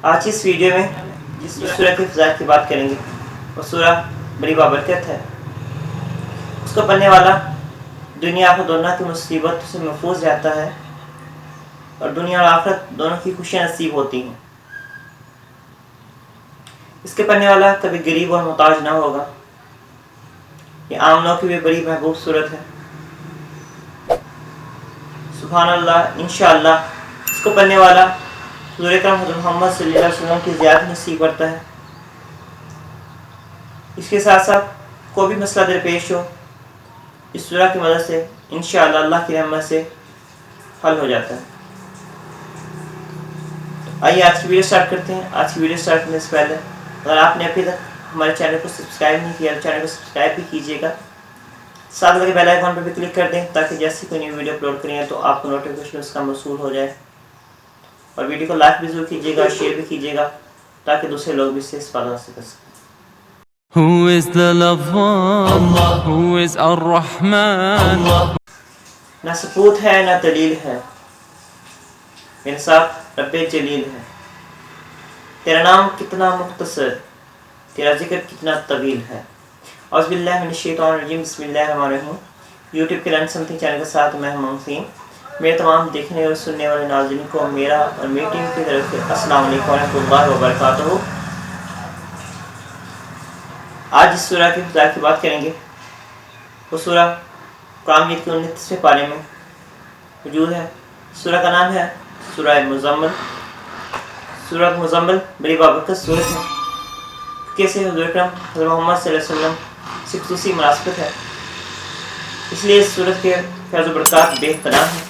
آج اس ویڈیو میں جس سورہ کی فضائل کی بات کریں گے وہ سورہ بڑی بابرکت ہے۔ اس کو پڑھنے والا دنیا اور دنیا کی مصیبت سے محفوظ رہتا ہے اور دنیا اور آخرت دونوں کی خوشیاں نصیب ہوتی ہیں۔ اس کے پڑھنے والا کبھی غریب اور محتاج نہ ہوگا۔ یہ عام لوگوں کی بھی بڑی محبوب صورت ہے۔ سبحان اللہ، انشاءاللہ اس کو پڑھنے والا حضور اکرم حضرت محمد صلی اللہ علیہ وسلم کی زیارت نصیب کرتا ہے۔ اس کے ساتھ ساتھ کوئی بھی مسئلہ درپیش ہو اس سورہ کی مدد سے انشاءاللہ اللہ کی رحمت سے حل ہو جاتا ہے۔ آئیے آج کی ویڈیو سٹارٹ کرتے ہیں۔ آج کی ویڈیو سٹارٹ کرنے سے پہلے اگر آپ نے ابھی تک ہمارے چینل کو سبسکرائب نہیں کیا تو چینل کو سبسکرائب بھی کیجیے گا، ساتھ لگے بیل آئیکن پہ بھی کلک کر دیں تاکہ جیسے کوئی نئی ویڈیو اپلوڈ کریں تو آپ کو نوٹیفیکیشن اس کا موصول ہو جائے۔ اور ویڈیو کو لائک بھی ضرور کیجیے گا اور شیئر بھی کیجیے گا تاکہ دوسرے لوگ بھی اس سے استفادہ حاصل کر سکیں۔ Who is the lover? Who is Ar-Rahman? نہ ثبوت ہے نہ دلیل ہے، میرے ساتھ رب جلیل ہے۔ تیرا نام کتنا مختصر، تیرا ذکر کتنا طویل ہے۔ اعوذ باللہ من الشیطان الرجیم، بسم اللہ الرحمن الرحیم۔ یوٹیوب کے لرن سمتھنگ چینل کے ساتھ میں ہوں منفیم۔ میرے تمام دیکھنے اور سننے والے ناظرین کو میرا اور میری ٹیم کی طرف سے السلام علیکم ورحمۃ اللہ وبرکاتہ۔ آج اس سورہ کی فضائل کی بات کریں گے۔ وہ سورہ قرآن مجید کے 29ویں پارے میں موجود ہے۔ سورہ کا نام ہے سورہ مزمل۔ سورہ مزمل بڑی بابرکت سورت ہے کیسے حضور اکرم حضرت محمد صلی اللہ علیہ وسلم سے خصوصی مناسبت ہے، اس لیے اس سورت کے فیض و برکات بے پناہ ہیں۔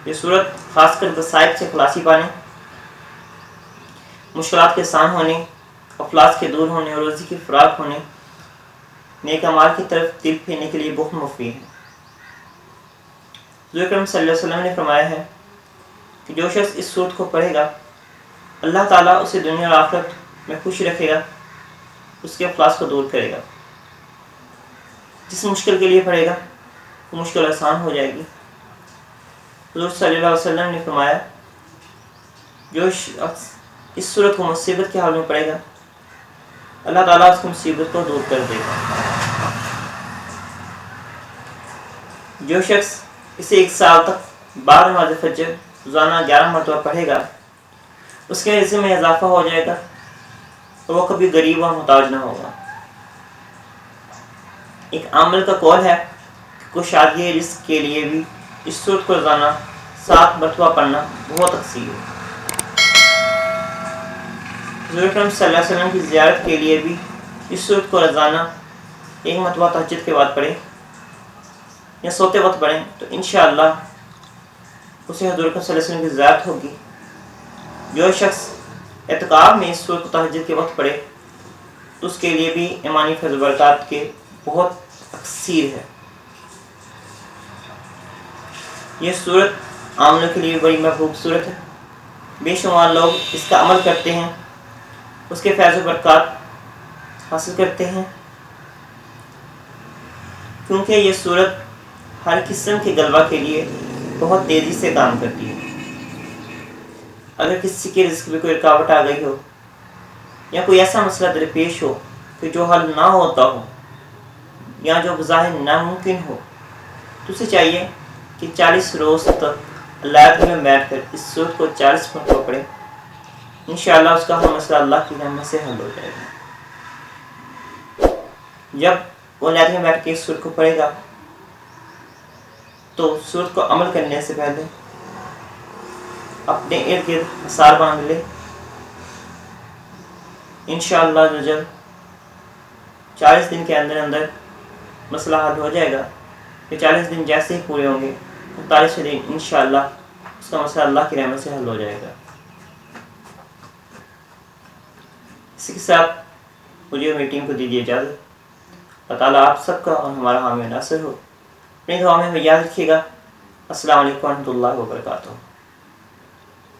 یہ سورت خاص کر مصائب سے خلاصی پانے، مشکلات کے آسان ہونے، افلاس کے دور ہونے اور روزی کی فراق ہونے، نیک اعمال کی طرف دل پھیرنے کے لیے بہت مفید ہے۔ حضور اکرم صلی اللہ علیہ وسلم نے فرمایا ہے کہ جو شخص اس سورت کو پڑھے گا اللہ تعالیٰ اسے دنیا اور آخرت میں خوش رکھے گا، اس کے افلاس کو دور کرے گا۔ جس مشکل کے لیے پڑھے گا وہ مشکل آسان ہو جائے گی۔ حضور صلی اللہ علیہ وسلم نے فرمایا جو شخص اس صورت کو مصیبت کے حال میں پڑھے گا اللہ تعالیٰ اس کی مصیبت کو دور کر دے گا۔ جو شخص اسے 1 سال تک 12 نماز فجر روزانہ 11 مرتبہ پڑھے گا اس کے رزق میں اضافہ ہو جائے گا اور وہ کبھی غریب اور محتاج نہ ہوگا۔ ایک عامل کا قول ہے کہ کشادگی رزق کے لیے بھی اس سورت کو روزانہ 7 مرتبہ پڑھنا بہت اکثیر ہے۔ حضور اکرم صلی اللہ علیہ وسلم کی زیارت کے لیے بھی اس سورت کو روزانہ 1 مرتبہ تہجد کے بعد پڑھیں یا سوتے وقت پڑھیں تو انشاءاللہ اسے حضور اکرم صلی اللہ علیہ وسلم کی زیارت ہوگی۔ جو شخص اعتکاف میں اس سورت کو تہجد کے وقت پڑھے تو اس کے لیے بھی ایمانی فیض و برکات کے بہت اکثیر ہے۔ یہ سورت عام لوگوں کے لیے بڑی محبوب سورت ہے۔ بے شمار لوگ اس کا عمل کرتے ہیں، اس کے فیض و برکات حاصل کرتے ہیں، کیونکہ یہ سورت ہر قسم کے غلبہ کے لیے بہت تیزی سے کام کرتی ہے۔ اگر کسی کے رزق میں کوئی رکاوٹ آ گئی ہو یا کوئی ایسا مسئلہ درپیش ہو کہ جو حل نہ ہوتا ہو یا جو بظاہر ناممکن ہو تو اسے چاہیے کہ 40 روز تک اللہ میں بیٹھ کر اس سورت کو 40 مرتبہ پڑھے۔ انشاءاللہ اس کا ہر مسئلہ اللہ کی رحمت سے حل ہو جائے گا۔ جب وہ اللہ میں بیٹھ کے اس سورت کو پڑھے گا تو سورت کو عمل کرنے سے پہلے اپنے ارد گرد حصار باندھ لے۔ انشاءاللہ 40 دن کے اندر اندر مسئلہ حل ہو جائے گا۔ یہ 40 دن جیسے ہی پورے ہوں گے 45 دن انشاءاللہ اس کا مسئلہ اللہ کی رحمت سے حل ہو جائے گا۔ اسی کے ساتھ مجھے اور میری ٹیم کو دیجیے اجازت۔ اللہ تعالیٰ آپ سب کا اور ہمارا حامی ناصر ہو۔ اپنی دعا میں یاد رکھیے گا۔ السلام علیکم ورحمۃ اللہ وبرکاتہ۔